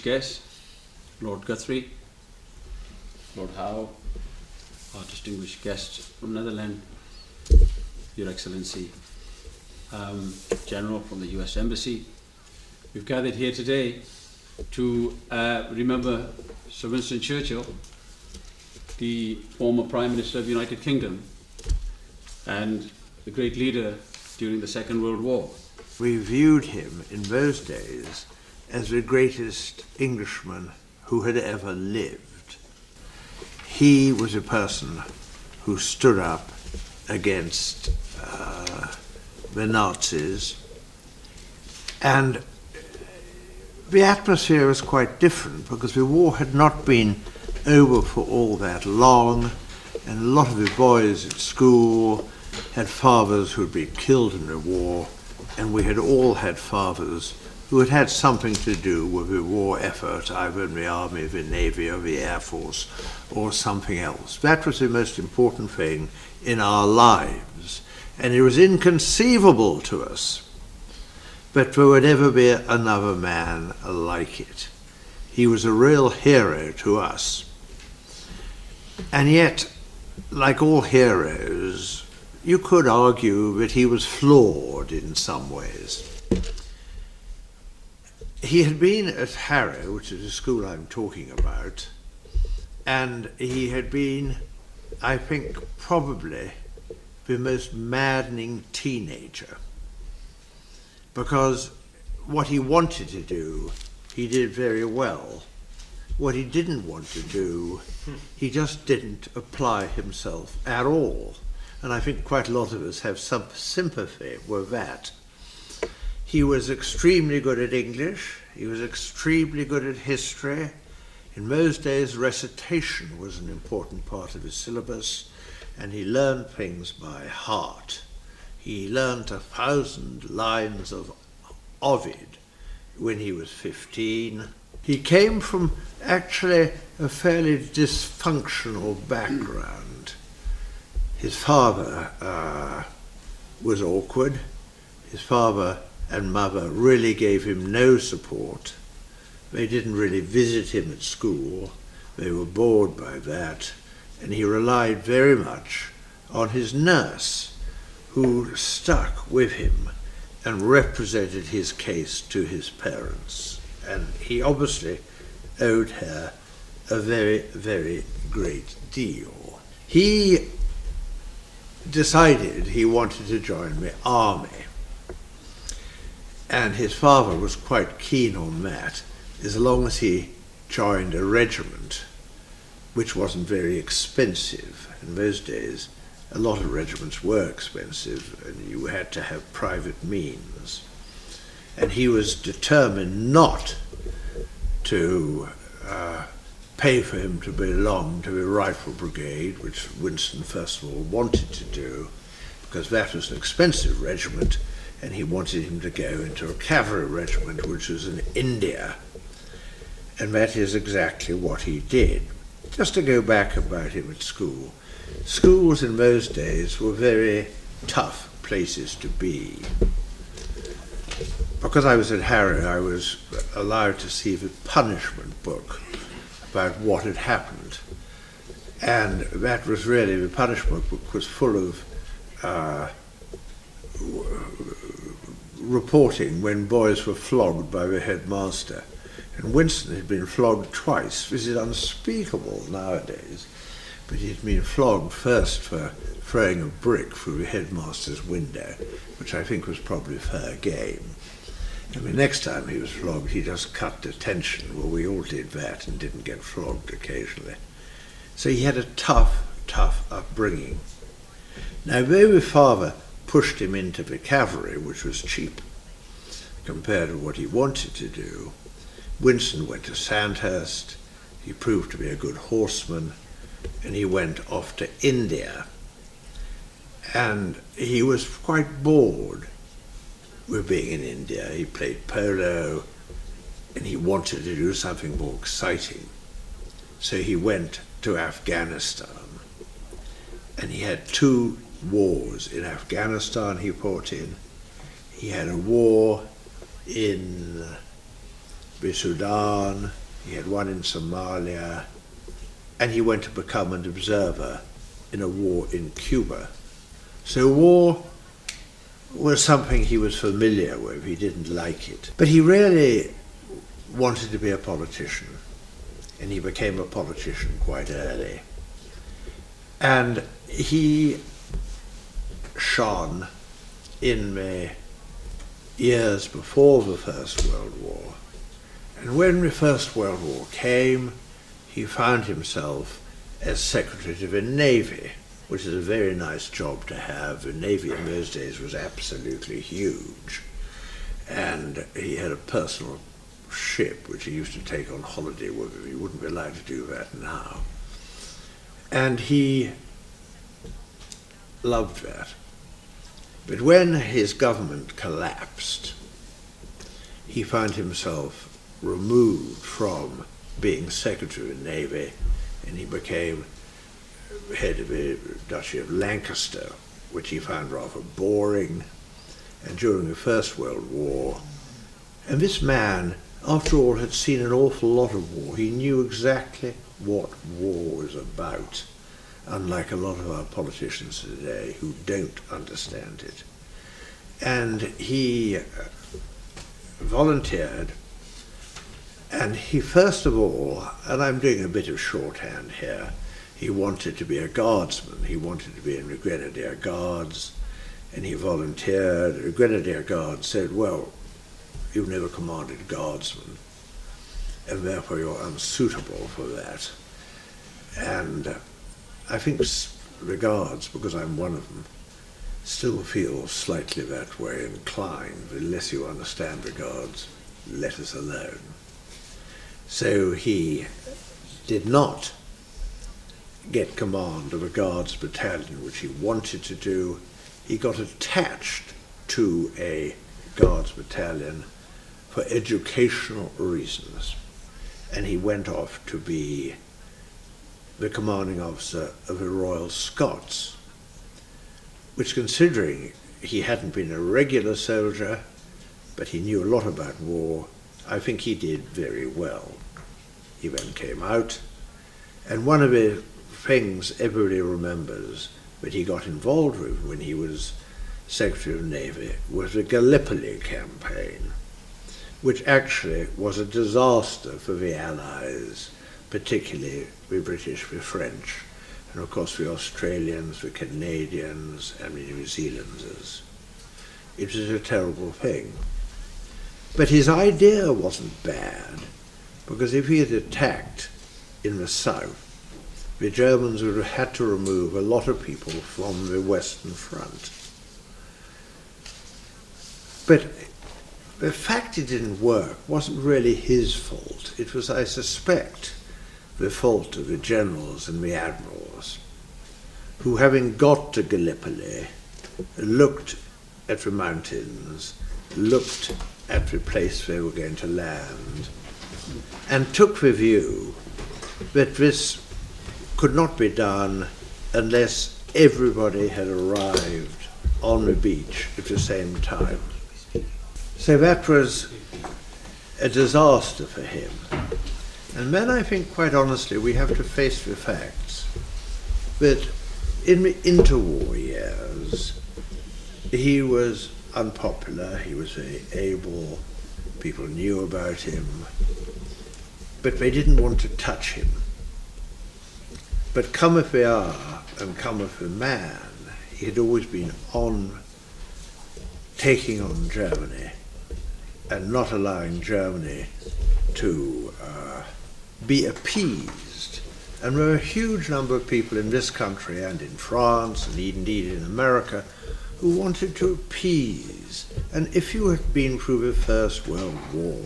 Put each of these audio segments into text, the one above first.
distinguished guests, Lord Guthrie, Lord Howe, our distinguished guests from Netherlands, Your Excellency, General from the US Embassy. We've gathered here today to remember Sir Winston Churchill, the former Prime Minister of the United Kingdom and the great leader during the Second World War. We viewed him in those days as the greatest Englishman who had ever lived. He was a person who stood up against the Nazis, and the atmosphere was quite different because the war had not been over for all that long, and a lot of the boys at school had fathers who had been killed in the war, and we had all had fathers who had had something to do with the war effort, either in the Army, the Navy, or the Air Force, or something else. That was the most important thing in our lives, and it was inconceivable to us that there would ever be another man like it. He was a real hero to us. And yet, like all heroes, you could argue that he was flawed in some ways. He had been at Harrow, which is the school I'm talking about, and he had been, I think, probably the most maddening teenager, because what he wanted to do, he did very well. What he didn't want to do, he just didn't apply himself at all. And I think quite a lot of us have some sympathy with that. He was extremely good at English. He was extremely good at history. In those days, recitation was an important part of his syllabus, and he learned things by heart. He learned 1,000 lines of Ovid when he was 15. He came from actually a fairly dysfunctional background. His father was awkward. His father and mother really gave him no support. They didn't really visit him at school. They were bored by that. And he relied very much on his nurse, who stuck with him and represented his case to his parents. And he obviously owed her a very, very great deal. He decided he wanted to join the army, and his father was quite keen on that, as long as he joined a regiment, which wasn't very expensive. In those days, a lot of regiments were expensive, and you had to have private means. And he was determined not to pay for him to belong to the Rifle Brigade, which Winston first of all wanted to do, because that was an expensive regiment, and he wanted him to go into a cavalry regiment, which was in India. And that is exactly what he did. Just to go back about him at school, schools in those days were very tough places to be. Because I was at Harrow, I was allowed to see the punishment book about what had happened. And that was really, the punishment book was full of reporting when boys were flogged by the headmaster. And Winston had been flogged twice. This is unspeakable nowadays. But he had been flogged first for throwing a brick through the headmaster's window, which I think was probably fair game. And the next time he was flogged, he just cut detention. Well, we all did that and didn't get flogged occasionally. So he had a tough, tough upbringing. Now, though his father pushed him into the cavalry, which was cheap compared to what he wanted to do, Winston went to Sandhurst. He proved to be a good horseman, and he went off to India. And he was quite bored with being in India. He played polo, and he wanted to do something more exciting. So he went to Afghanistan, and he had 2 wars in Afghanistan he fought in. He had a war in the Sudan, he had one in Somalia, and he went to become an observer in a war in Cuba. So war was something he was familiar with. He didn't like it. But he really wanted to be a politician, and he became a politician quite early. And he shone in the years before the First World War. And when the First World War came, he found himself as Secretary to the Navy, which is a very nice job to have. The Navy in those days was absolutely huge. And he had a personal ship which he used to take on holiday with him. He wouldn't be allowed to do that now. And he loved that. But when his government collapsed, he found himself removed from being Secretary of the Navy, and he became head of the Duchy of Lancaster, which he found rather boring, and during the First World War. And this man, after all, had seen an awful lot of war. He knew exactly what war was about, unlike a lot of our politicians today who don't understand it. And he volunteered, and he first of all, and I'm doing a bit of shorthand here, he wanted to be a guardsman. He wanted to be in the Grenadier Guards, and he volunteered. The Grenadier Guards said, well, you've never commanded a guardsman, and therefore you're unsuitable for that. And I think the Guards, because I'm one of them, still feel slightly that way inclined. Unless you understand the Guards, let us alone. So he did not get command of a Guards battalion, which he wanted to do. He got attached to a Guards battalion for educational reasons, and he went off to be the commanding officer of the Royal Scots, which, considering he hadn't been a regular soldier, but he knew a lot about war, I think he did very well. He then came out, and one of the things everybody remembers that he got involved with when he was Secretary of the Navy was the Gallipoli campaign, which actually was a disaster for the Allies, particularly the British, the French, and of course the Australians, the Canadians, and the New Zealanders. It was a terrible thing. But his idea wasn't bad, because if he had attacked in the south, the Germans would have had to remove a lot of people from the Western Front. But the fact it didn't work wasn't really his fault. It was, I suspect, the fault of the generals and the admirals, who, having got to Gallipoli, looked at the mountains, looked at the place they were going to land, and took the view that this could not be done unless everybody had arrived on the beach at the same time. So that was a disaster for him. And then I think, quite honestly, we have to face the facts that in the interwar years, he was unpopular, he was very able, people knew about him, but they didn't want to touch him. But cometh the hour and cometh the man, he had always been on taking on Germany and not allowing Germany to be appeased. And there were a huge number of people in this country and in France and indeed in America who wanted to appease. And if you had been through the First World War,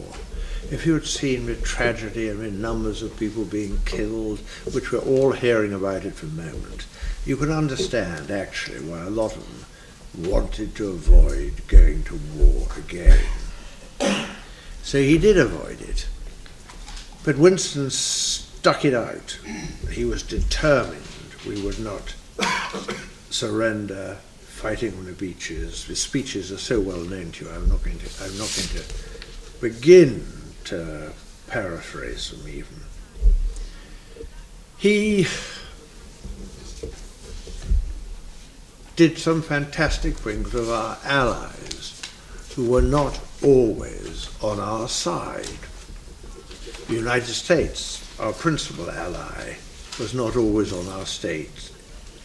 if you had seen the tragedy and the numbers of people being killed, which we're all hearing about at the moment, you could understand actually why a lot of them wanted to avoid going to war again. So he did avoid it. But Winston stuck it out. He was determined we would not surrender, fighting on the beaches. The speeches are so well known to you, I'm not going to begin paraphrase them even. He did some fantastic things with our allies who were not always on our side. The United States, our principal ally, was not always on our side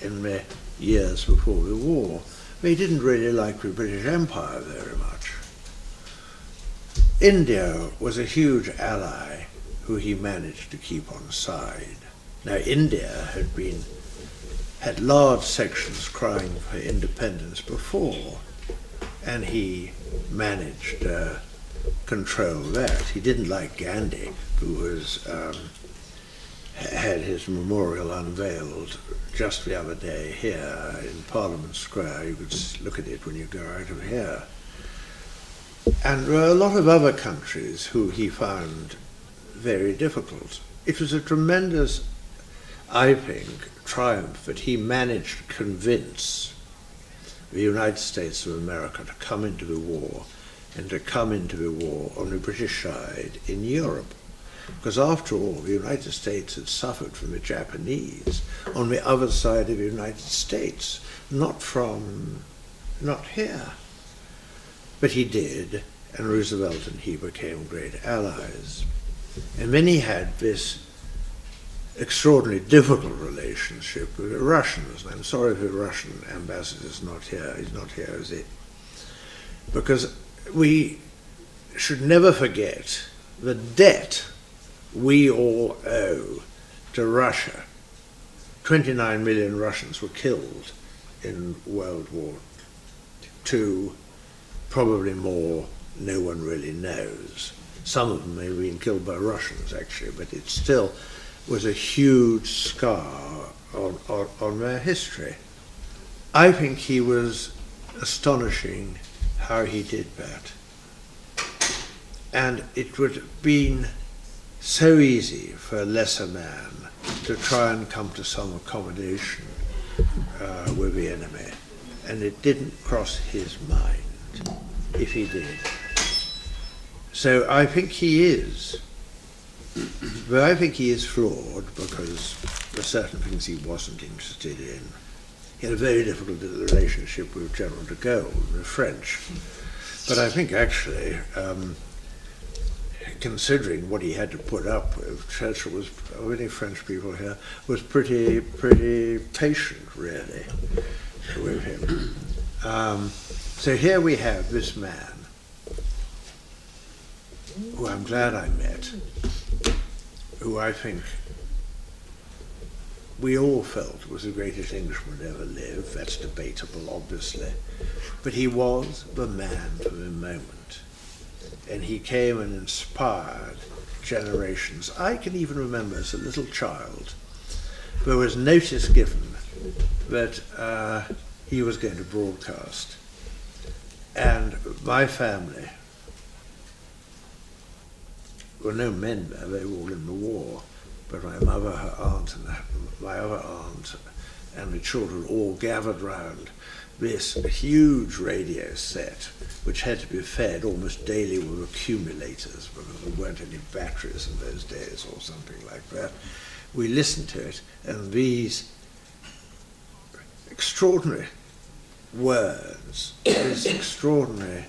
in the years before the war. They didn't really like the British Empire very much. India was a huge ally who he managed to keep on side. Now, India had large sections crying for independence before, and he managed to control that. He didn't like Gandhi, who had his memorial unveiled just the other day here in Parliament Square. You could look at it when you go out of here. And there were a lot of other countries who he found very difficult. It was a tremendous, I think, triumph that he managed to convince the United States of America to come into the war, and to come into the war on the British side in Europe. Because after all, the United States had suffered from the Japanese on the other side of the United States, not here. But he did, and Roosevelt and he became great allies. And then he had this extraordinarily difficult relationship with the Russians. And I'm sorry if the Russian ambassador is not here. He's not here, is he? Because we should never forget the debt we all owe to Russia. 29 million Russians were killed in World War II, probably more, no one really knows. Some of them may have been killed by Russians, actually, but it still was a huge scar on their history. I think he was astonishing how he did that. And it would have been so easy for a lesser man to try and come to some accommodation with the enemy. And it didn't cross his mind, if he did. So I think he is. But I think he is flawed because there are certain things he wasn't interested in. He had a very difficult relationship with General de Gaulle, the French. But I think actually, considering what he had to put up with, Churchill was, many French people here, was pretty patient, really, with him. So here we have this man, who I'm glad I met, who I think we all felt was the greatest Englishman ever lived. That's debatable, obviously. But he was the man for the moment. And he came and inspired generations. I can even remember as a little child, there was notice given that he was going to broadcast. And my family, well, no men there, they were all in the war, but my mother, her aunt, and my other aunt, and the children all gathered round this huge radio set, which had to be fed almost daily with accumulators because there weren't any batteries in those days or something like that. We listened to it, and these extraordinary words, this extraordinary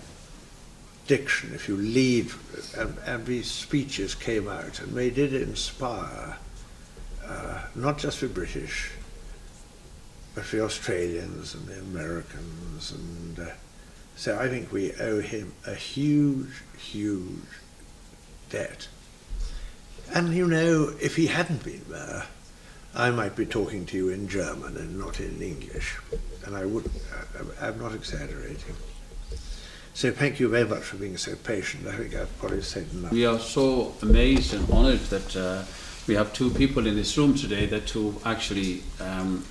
diction, if you lead, and these speeches came out, and they did inspire not just the British, but the Australians and the Americans, and so I think we owe him a huge, huge debt. And you know, if he hadn't been there, I might be talking to you in German and not in English, and I wouldn't, I'm not exaggerating. So thank you very much for being so patient. I think I've probably said enough. We are so amazed and honoured that we have two people in this room today who actually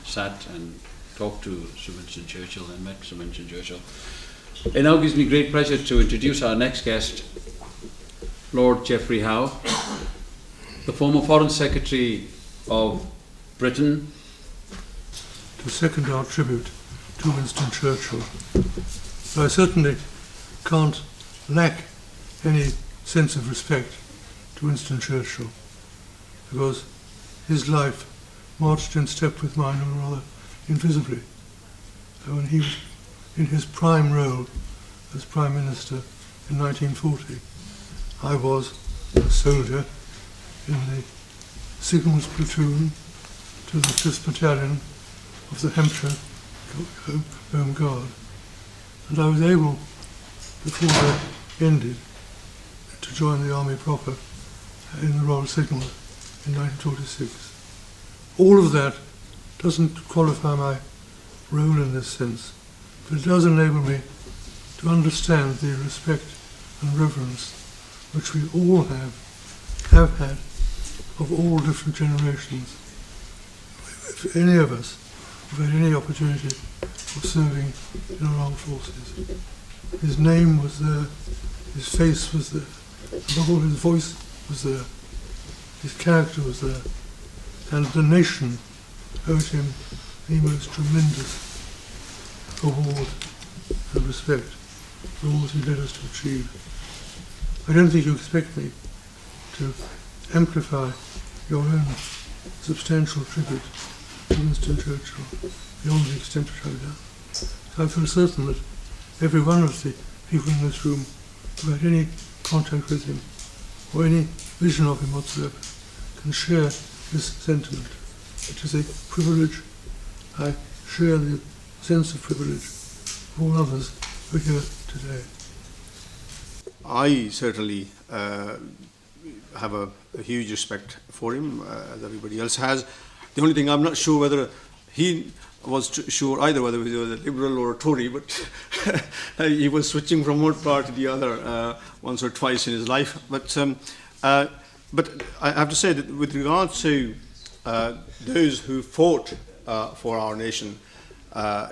sat and talked to Sir Winston Churchill and met Sir Winston Churchill. It now gives me great pleasure to introduce our next guest, Lord Geoffrey Howe, the former Foreign Secretary of Britain. To second our tribute to Winston Churchill, I certainly can't lack any sense of respect to Winston Churchill, because his life marched in step with mine, or rather invisibly. When he was in his prime role as Prime Minister in 1940, I was a soldier in the signals platoon to the 5th Battalion of the Hampshire Home Guard. And I was able, before that ended, to join the Army proper in the Royal Signal in 1946. All of that doesn't qualify my role in this sense, but it does enable me to understand the respect and reverence which we all have had, of all different generations. If any of us have had any opportunity of serving in our armed forces, his name was there, his face was there, above all his voice was there, his character was there, and the nation owed him the most tremendous award and respect for all that he led us to achieve. I don't think you expect me to amplify your own substantial tribute to Winston Churchill beyond the extent which I've done. So I feel certain that every one of the people in this room who had any contact with him or any vision of him whatsoever can share this sentiment. It is a privilege. I share the sense of privilege of all others who are here today. I certainly have a huge respect for him, as everybody else has. The only thing I'm not sure whether he was sure either whether he was a Liberal or a Tory, but he was switching from one part to the other once or twice in his life. But I have to say that with regard to those who fought for our nation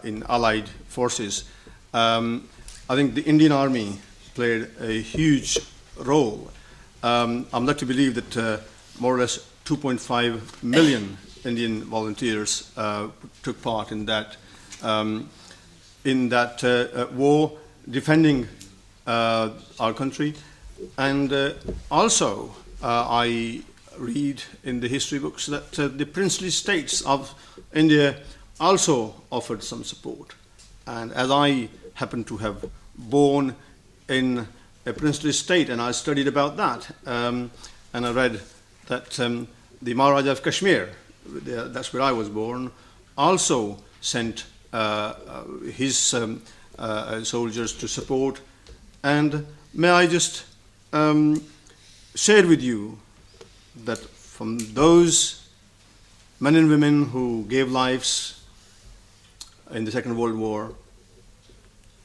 in Allied forces, I think the Indian Army played a huge role. I'm led to believe that more or less 2.5 million Indian volunteers took part in that war, defending our country. And also, I read in the history books that the princely states of India also offered some support. And as I happen to have born in a princely state, and I studied about that, and I read that the Maharaja of Kashmir, that's where I was born, also sent his soldiers to support. And may I just share with you that from those men and women who gave lives in the Second World War,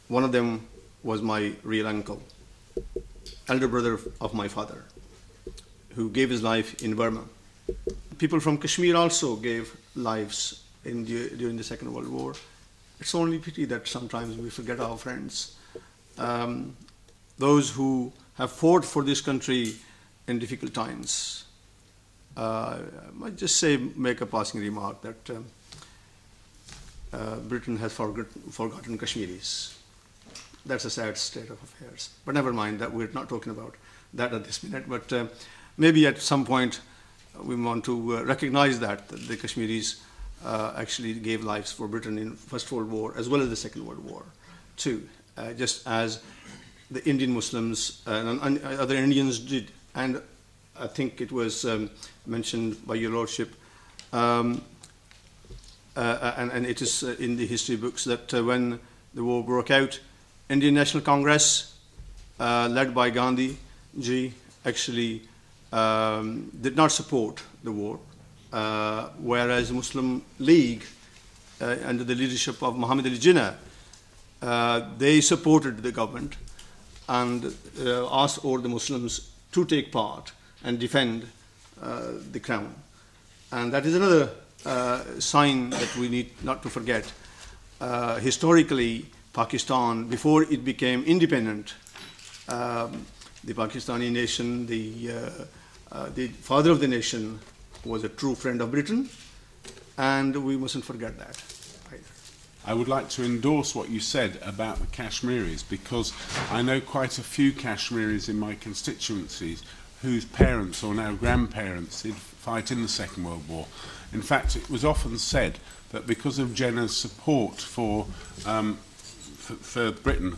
one of them was my real uncle, elder brother of my father, who gave his life in Burma. People from Kashmir also gave lives during the Second World War. It's only pity that sometimes we forget our friends. Those who have fought for this country in difficult times. I might just make a passing remark that Britain has forgotten Kashmiris. That's a sad state of affairs. But never mind, that we're not talking about that at this minute. But maybe at some point we want to recognize that the Kashmiris actually gave lives for Britain in First World War as well as the Second World War too, just as the Indian Muslims and other Indians did. And I think it was mentioned by your lordship, and it is in the history books that when the war broke out, Indian National Congress, led by Gandhi ji, actually did not support the war, whereas the Muslim League, under the leadership of Muhammad Ali Jinnah, they supported the government and asked all the Muslims to take part and defend the crown. And that is another sign that we need not to forget. Historically, Pakistan, before it became independent, the Pakistani nation, the father of the nation, was a true friend of Britain, and we mustn't forget that either. I would like to endorse what you said about the Kashmiris, because I know quite a few Kashmiris in my constituencies whose parents or now grandparents did fight in the Second World War. In fact, it was often said that because of Jenner's support for Britain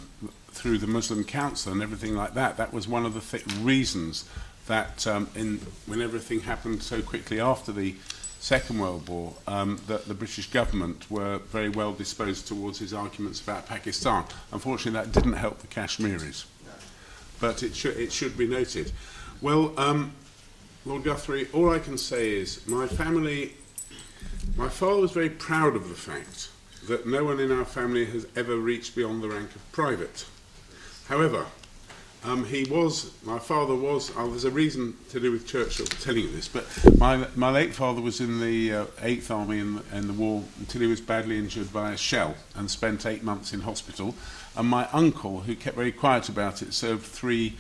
through the Muslim Council and everything like that, that was one of the reasons that when everything happened so quickly after the Second World War, that the British government were very well disposed towards his arguments about Pakistan. Unfortunately, that didn't help the Kashmiris, but it should be noted. Well, Lord Guthrie, all I can say is my father was very proud of the fact that no one in our family has ever reached beyond the rank of private. However, my father was, there's a reason to do with Churchill telling you this, but my late father was in the 8th Army in the war until he was badly injured by a shell and spent 8 months in hospital. And my uncle, who kept very quiet about it, served three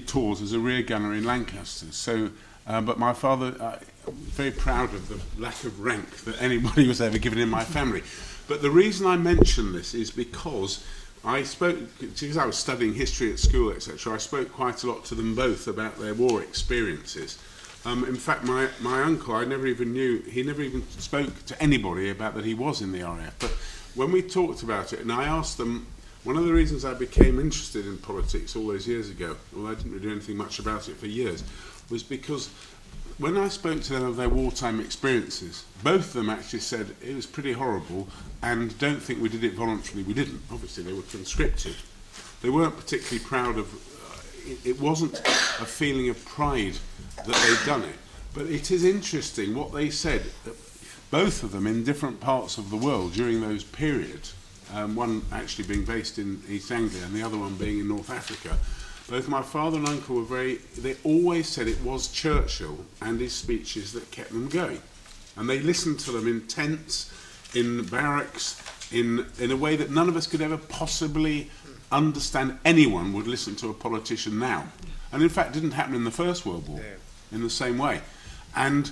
tours as a rear gunner in Lancaster. So, but my father, very proud of the lack of rank that anybody was ever given in my family. But the reason I mention this is because because I was studying history at school, etc., I spoke quite a lot to them both about their war experiences. In fact, my uncle, he never even spoke to anybody about that he was in the RAF. But when we talked about it, and I asked them, one of the reasons I became interested in politics all those years ago, although I didn't really do anything much about it for years, was because when I spoke to them of their wartime experiences, both of them actually said it was pretty horrible and don't think we did it voluntarily. We didn't. Obviously, they were conscripted. They weren't particularly proud of... it wasn't a feeling of pride that they'd done it. But it is interesting what they said, both of them in different parts of the world during those periods, one actually being based in East Anglia and the other one being in North Africa. Both my father and uncle were they always said it was Churchill and his speeches that kept them going. And they listened to them in tents, in barracks, in a way that none of us could ever possibly understand anyone would listen to a politician now. And in fact, it didn't happen in the First World War in the same way. And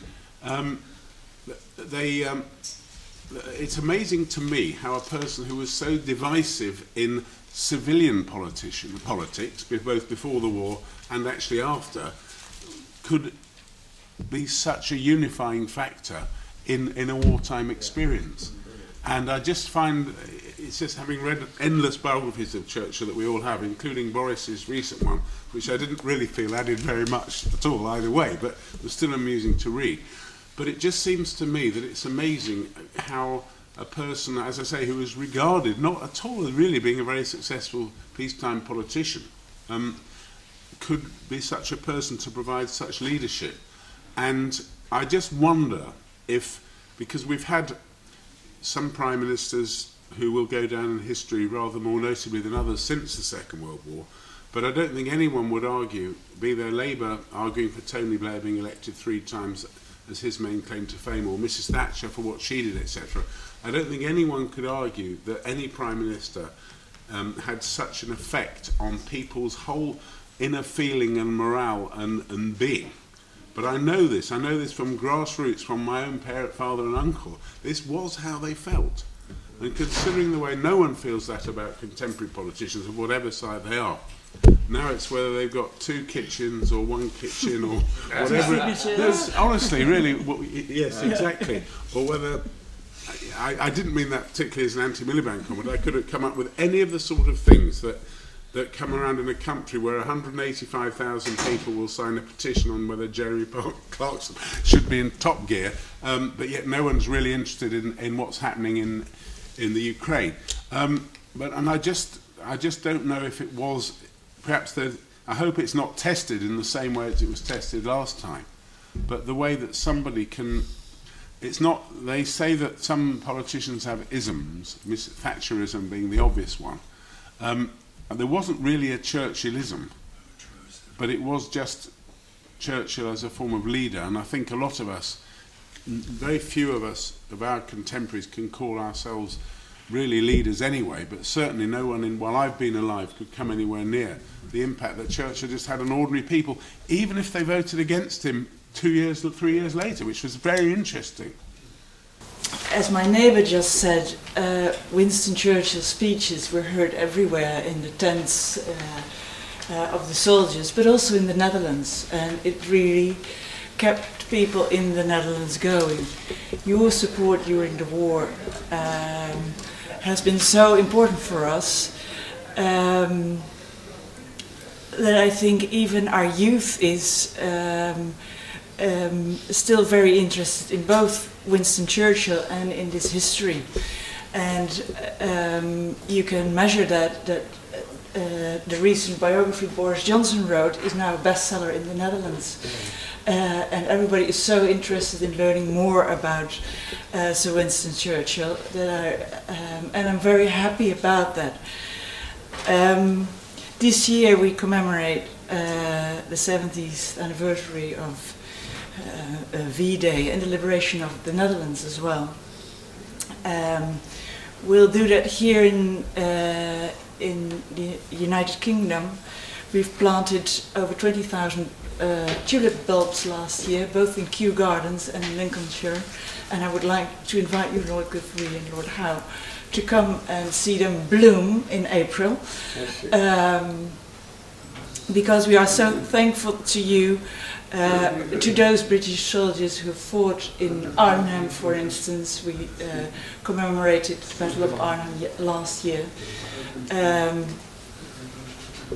it's amazing to me how a person who was so divisive in civilian politics, both before the war and actually after, could be such a unifying factor in a wartime experience. And I just find, it's just having read endless biographies of Churchill that we all have, including Boris's recent one, which I didn't really feel added very much at all either way, but was still amusing to read. But it just seems to me that it's amazing how a person, as I say, who was regarded not at all as really being a very successful peacetime politician, could be such a person to provide such leadership. And I just wonder if, because we've had some prime ministers who will go down in history rather more notably than others since the Second World War, but I don't think anyone would argue, be there Labour arguing for Tony Blair being elected 3 times as his main claim to fame, or Mrs Thatcher for what she did, etc. I don't think anyone could argue that any Prime Minister had such an effect on people's whole inner feeling and morale and being. But I know this from grassroots, from my own father and uncle. This was how they felt. And considering the way no one feels that about contemporary politicians of whatever side they are, now it's whether they've got 2 kitchens or 1 kitchen or whatever. Honestly, really, yes, exactly. Or whether, I didn't mean that particularly as an anti-Miliband comment. I could have come up with any of the sort of things that come around in a country where 185,000 people will sign a petition on whether Jeremy Clarkson should be in top gear, but yet no one's really interested in what's happening in the Ukraine. And I just don't know if it was. Perhaps I hope it's not tested in the same way as it was tested last time. But the way that somebody can, it's not. They say that some politicians have isms, Thatcherism being the obvious one. There wasn't really a Churchillism, but it was just Churchill as a form of leader. And I think a lot of us, very few of us, of our contemporaries, can call ourselves really leaders anyway, but certainly no one while I've been alive could come anywhere near the impact that Churchill just had on ordinary people, even if they voted against him 3 years later, which was very interesting. As my neighbour just said, Winston Churchill's speeches were heard everywhere in the tents of the soldiers, but also in the Netherlands, and it really kept people in the Netherlands going. Your support during the war has been so important for us that I think even our youth is still very interested in both Winston Churchill and in this history. And you can measure that the recent biography Boris Johnson wrote is now a bestseller in the Netherlands. And everybody is so interested in learning more about Sir Winston Churchill and I'm very happy about that. This year we commemorate the 70th anniversary of V-Day and the liberation of the Netherlands as well. We'll do that here in the United Kingdom. We've planted over 20,000 tulip bulbs last year, both in Kew Gardens and in Lincolnshire, and I would like to invite you, Lord Guthrie and Lord Howe, to come and see them bloom in April, because we are so thankful to you, to those British soldiers who fought in Arnhem, for instance. We commemorated the Battle of Arnhem last year.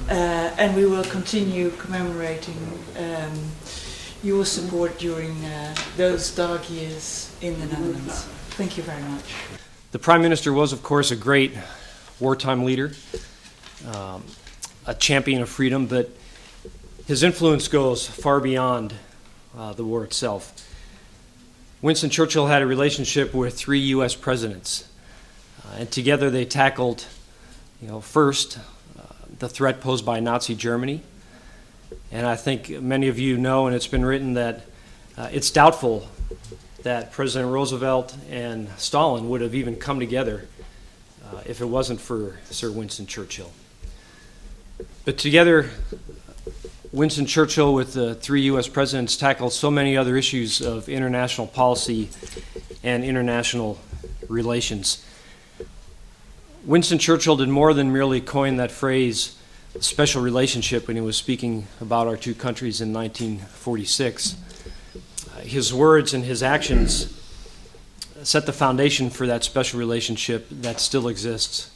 And we will continue commemorating your support during those dark years in the Netherlands. Thank you very much. The Prime Minister was, of course, a great wartime leader, a champion of freedom, but his influence goes far beyond the war itself. Winston Churchill had a relationship with 3 U.S. presidents, and together they tackled, first, the threat posed by Nazi Germany. And I think many of you know, and it's been written, that it's doubtful that President Roosevelt and Stalin would have even come together if it wasn't for Sir Winston Churchill. But together, Winston Churchill with the 3 U.S. presidents tackled so many other issues of international policy and international relations. Winston Churchill did more than merely coin that phrase, special relationship, when he was speaking about our two countries in 1946. His words and his actions set the foundation for that special relationship that still exists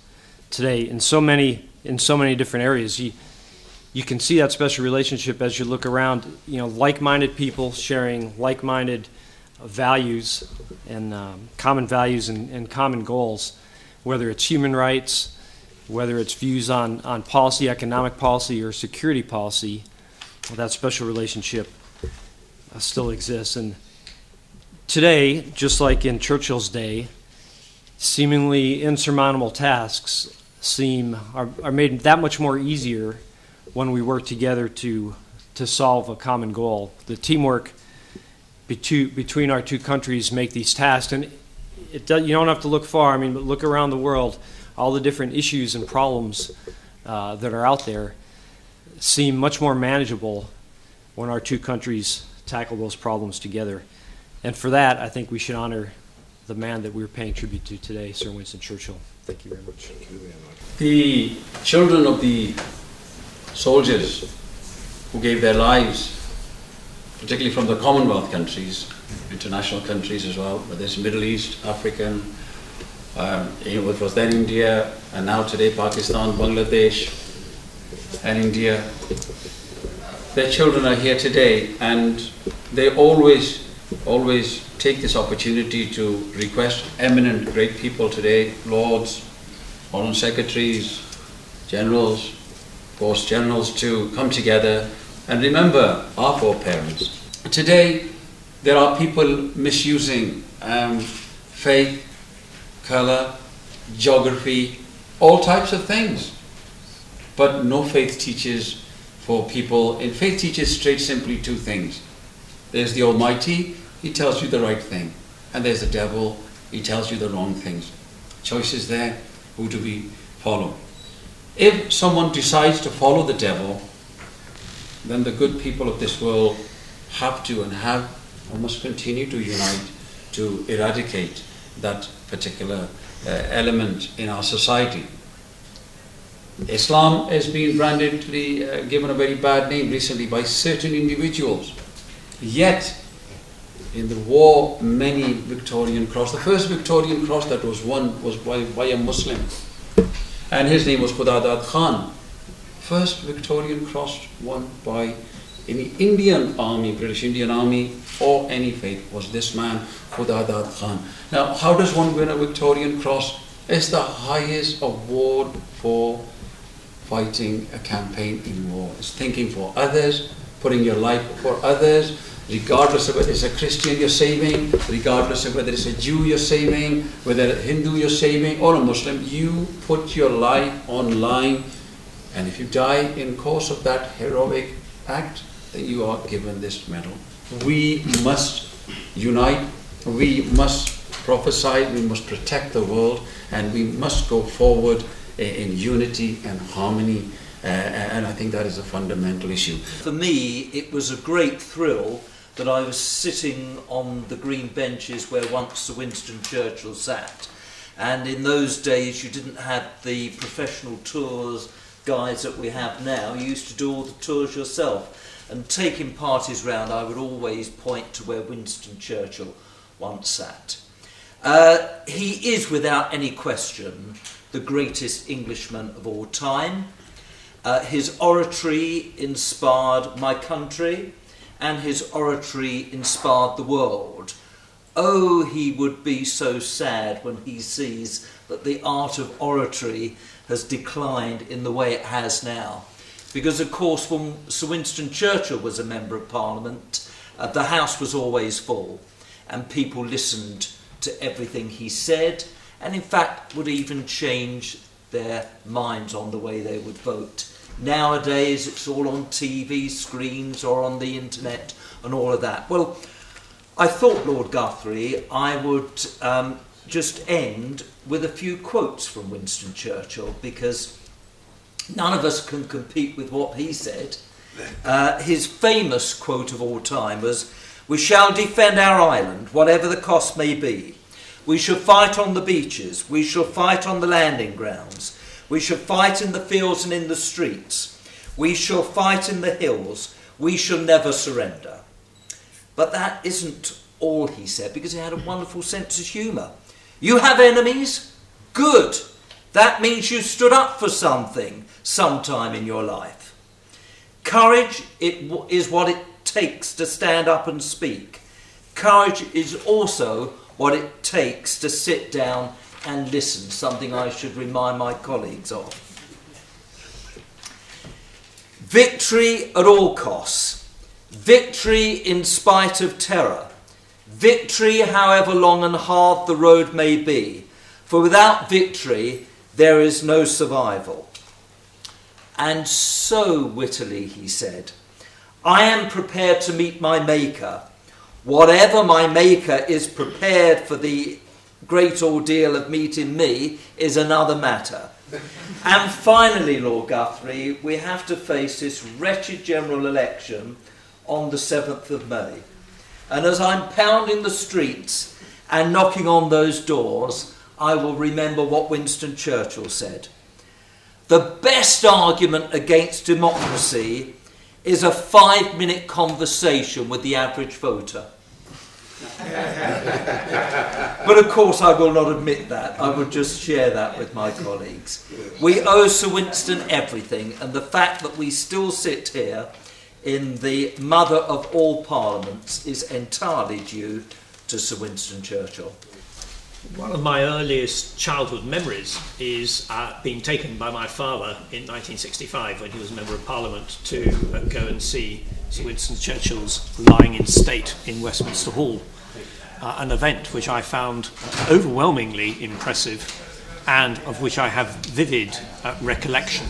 today in so many different areas. You can see that special relationship as you look around, like-minded people sharing like-minded values and common values and common goals, whether it's human rights, whether it's views on policy, economic policy, or security policy. Well, that special relationship still exists. And today, just like in Churchill's day, seemingly insurmountable tasks are made that much more easier when we work together to solve a common goal. The teamwork between our two countries make these tasks, and you don't have to look far. But look around the world. All the different issues and problems that are out there seem much more manageable when our two countries tackle those problems together. And for that, I think we should honor the man that we're paying tribute to today, Sir Winston Churchill. Thank you very much. Thank you very much. The children of the soldiers who gave their lives, particularly from the Commonwealth countries, international countries as well, but there's Middle East, African, it was then India, and now today Pakistan, Bangladesh, and India. Their children are here today, and they always take this opportunity to request eminent great people today, lords, foreign secretaries, generals, post generals, to come together and remember our foreparents. Today, there are people misusing faith, color, geography, all types of things. But no faith teaches for people. And faith teaches straight simply two things. There's the Almighty, He tells you the right thing. And there's the devil, he tells you the wrong things. Choice is there, who do we follow? If someone decides to follow the devil, then the good people of this world have to and must continue to unite to eradicate that particular element in our society. Islam has been brandedly given a very bad name recently by certain individuals. Yet, in the war, many Victorian cross. The first Victorian cross that was won was by a Muslim, and his name was Khudadad Khan. First Victorian cross won by any Indian army, British Indian army, or any faith, was this man, Khudadad Khan. Now, how does one win a Victorian cross? It's the highest award for fighting a campaign in war. It's thinking for others, putting your life for others, regardless of whether it's a Christian you're saving, regardless of whether it's a Jew you're saving, whether a Hindu you're saving, or a Muslim, you put your life on line, and if you die in course of that heroic act, then you are given this medal. We must unite, we must prophesy, we must protect the world, and we must go forward in unity and harmony, and I think that is a fundamental issue. For me, it was a great thrill that I was sitting on the green benches where once Sir Winston Churchill sat. And in those days you didn't have the professional tours guides that we have now. You used to do all the tours yourself. And taking parties round, I would always point to where Winston Churchill once sat. He is, without any question, the greatest Englishman of all time. His oratory inspired my country, and his oratory inspired the world. Oh, he would be so sad when he sees that the art of oratory has declined in the way it has now. Because, of course, when Sir Winston Churchill was a Member of Parliament, the House was always full, and people listened to everything he said, and in fact would even change their minds on the way they would vote. Nowadays it's all on TV screens or on the internet and all of that. Well, I thought, Lord Guthrie, I would just end with a few quotes from Winston Churchill, because none of us can compete with what he said. His famous quote of all time was, "We shall defend our island, whatever the cost may be. We shall fight on the beaches. We shall fight on the landing grounds. We shall fight in the fields and in the streets. We shall fight in the hills. We shall never surrender." But that isn't all he said, because he had a wonderful sense of humour. You have enemies? Good. That means you stood up for something sometime in your life. Courage is what it takes to stand up and speak. Courage is also what it takes to sit down and listen, something I should remind my colleagues of. Victory at all costs. Victory in spite of terror. Victory however long and hard the road may be. For without victory, there is no survival. And so wittily he said, "I am prepared to meet my Maker. Whatever my Maker is prepared for the great ordeal of meeting me is another matter." And finally, Lord Guthrie, we have to face this wretched general election on the 7th of May. And as I'm pounding the streets and knocking on those doors, I will remember what Winston Churchill said. The best argument against democracy is a 5-minute conversation with the average voter. But of course I will not admit that. I will just share that with my colleagues. We owe Sir Winston everything, and the fact that we still sit here in the mother of all parliaments is entirely due to Sir Winston Churchill. One of my earliest childhood memories is being taken by my father in 1965 when he was a Member of Parliament to go and see Sir Winston Churchill's lying in state in Westminster Hall, an event which I found overwhelmingly impressive and of which I have vivid recollection.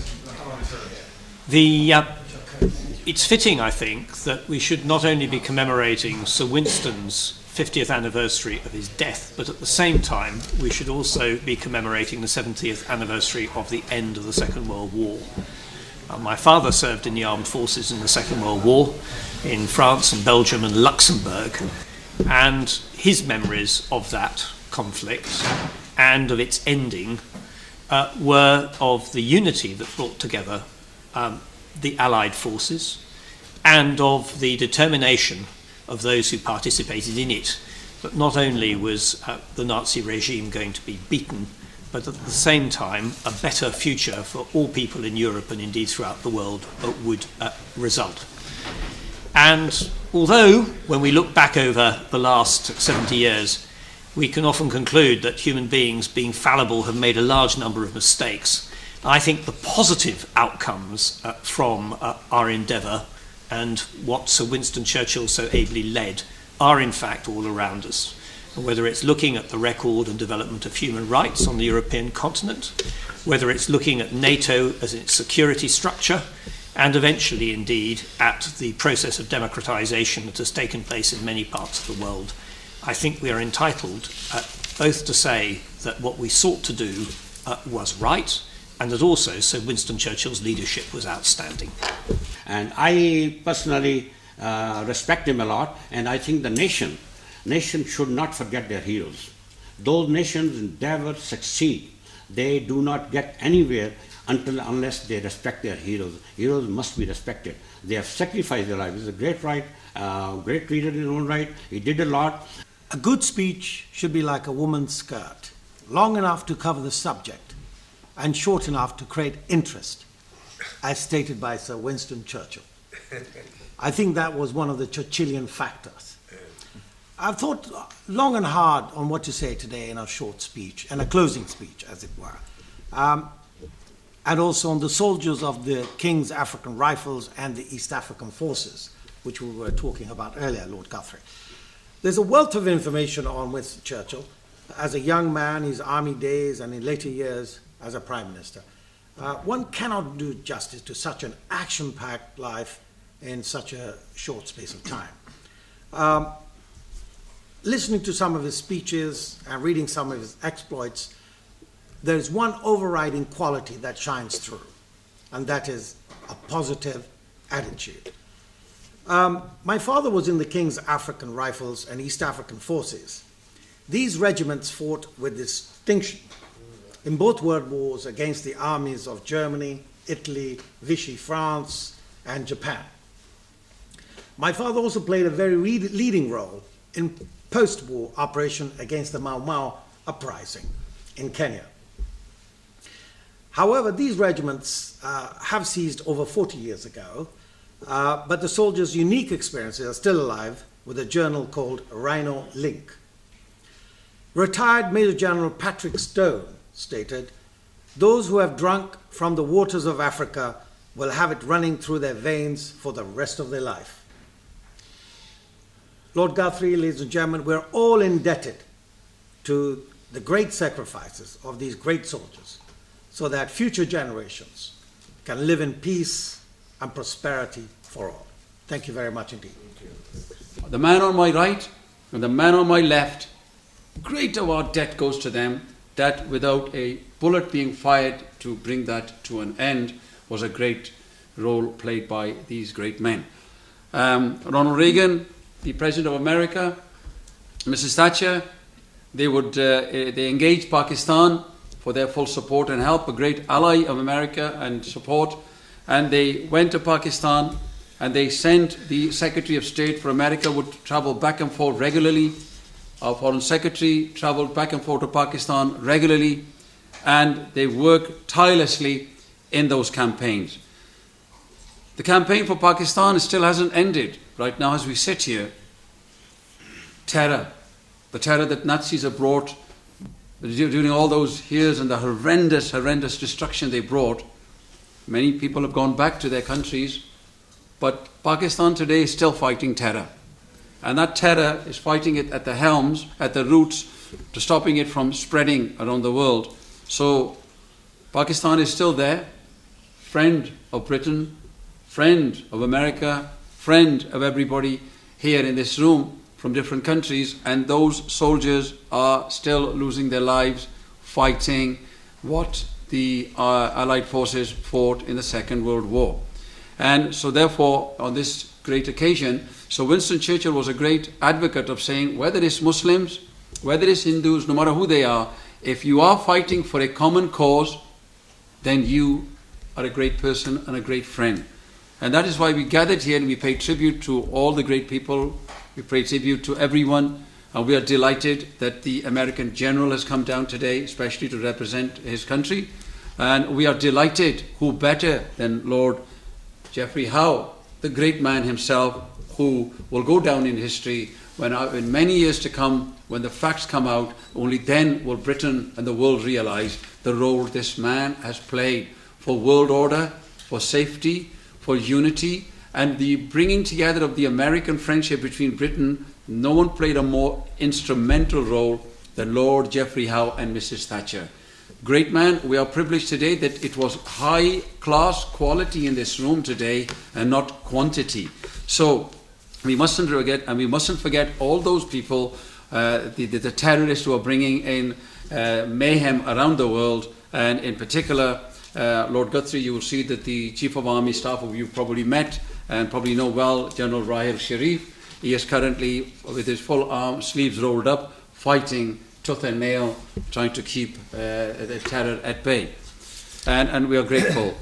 It's fitting, I think, that we should not only be commemorating Sir Winston's 50th anniversary of his death, but at the same time we should also be commemorating the 70th anniversary of the end of the Second World War. My father served in the armed forces in the Second World War in France and Belgium and Luxembourg, and his memories of that conflict and of its ending were of the unity that brought together the Allied forces and of the determination of those who participated in it. But not only was the Nazi regime going to be beaten, but at the same time a better future for all people in Europe and indeed throughout the world would result. And although, when we look back over the last 70 years, we can often conclude that human beings, being fallible, have made a large number of mistakes, I think the positive outcomes from our endeavour and what Sir Winston Churchill so ably led are in fact all around us. Whether it's looking at the record and development of human rights on the European continent, whether it's looking at NATO as its security structure, and eventually indeed at the process of democratisation that has taken place in many parts of the world, I think we are entitled both to say that what we sought to do was right, and that also Sir Winston Churchill's leadership was outstanding. And I personally respect him a lot, and I think the nation should not forget their heroes. Those nations endeavor to succeed. They do not get anywhere unless they respect their heroes. Heroes must be respected. They have sacrificed their lives. He's a great great leader in his own right. He did a lot. A good speech should be like a woman's skirt, long enough to cover the subject and short enough to create interest, as stated by Sir Winston Churchill. I think that was one of the Churchillian factors. I've thought long and hard on what to say today in a short speech, and a closing speech, as it were, and also on the soldiers of the King's African Rifles and the East African Forces, which we were talking about earlier, Lord Guthrie. There's a wealth of information on Winston Churchill, as a young man, his army days, and in later years as a Prime Minister. One cannot do justice to such an action-packed life in such a short space of time. Listening to some of his speeches and reading some of his exploits, there's one overriding quality that shines through, and that is a positive attitude. My father was in the King's African Rifles and East African Forces. These regiments fought with distinction in both world wars against the armies of Germany, Italy, Vichy France, and Japan. My father also played a very leading role in post-war operation against the Mau Mau uprising in Kenya. However, these regiments have ceased over 40 years ago, but the soldiers' unique experiences are still alive with a journal called Rhino Link. Retired Major General Patrick Stone stated, "Those who have drunk from the waters of Africa will have it running through their veins for the rest of their life." Lord Guthrie, ladies and gentlemen, we're all indebted to the great sacrifices of these great soldiers so that future generations can live in peace and prosperity for all. Thank you very much indeed. The man on my right and the man on my left, great of our debt goes to them, that without a bullet being fired to bring that to an end was a great role played by these great men. Ronald Reagan, the President of America, Mrs. Thatcher, they engaged Pakistan for their full support and help, a great ally of America and support. And they went to Pakistan and they sent the Secretary of State for America would travel back and forth regularly. Our Foreign Secretary travelled back and forth to Pakistan regularly, and they worked tirelessly in those campaigns. The campaign for Pakistan still hasn't ended. Right now, as we sit here, terror, the terror that Nazis have brought during all those years and the horrendous destruction they brought, many people have gone back to their countries, but Pakistan today is still fighting terror. And that terror is fighting it at the helms, at the roots, to stopping it from spreading around the world. So Pakistan is still there, friend of Britain, friend of America, friend of everybody here in this room from different countries, and those soldiers are still losing their lives fighting what the Allied forces fought in the Second World War. And so therefore, on this great occasion, so Winston Churchill was a great advocate of saying, whether it's Muslims, whether it's Hindus, no matter who they are, if you are fighting for a common cause, then you are a great person and a great friend. And that is why we gathered here and we pay tribute to all the great people. We pay tribute to everyone. And we are delighted that the American general has come down today, especially to represent his country. And we are delighted, who better than Lord Geoffrey Howe, the great man himself, who will go down in history when in many years to come, when the facts come out, only then will Britain and the world realise the role this man has played for world order, for safety, for unity, and the bringing together of the American friendship between Britain. No one played a more instrumental role than Lord Geoffrey Howe and Mrs. Thatcher. Great man, we are privileged today that it was high class quality in this room today and not quantity. So we mustn't forget, and we mustn't forget all those people, the terrorists who are bringing in mayhem around the world, and in particular, Lord Guthrie, you will see that the Chief of Army Staff, who you've probably met and probably know well, General Rahil Sharif, he is currently, with his full arm, sleeves rolled up, fighting tooth and nail, trying to keep the terror at bay. And we are grateful.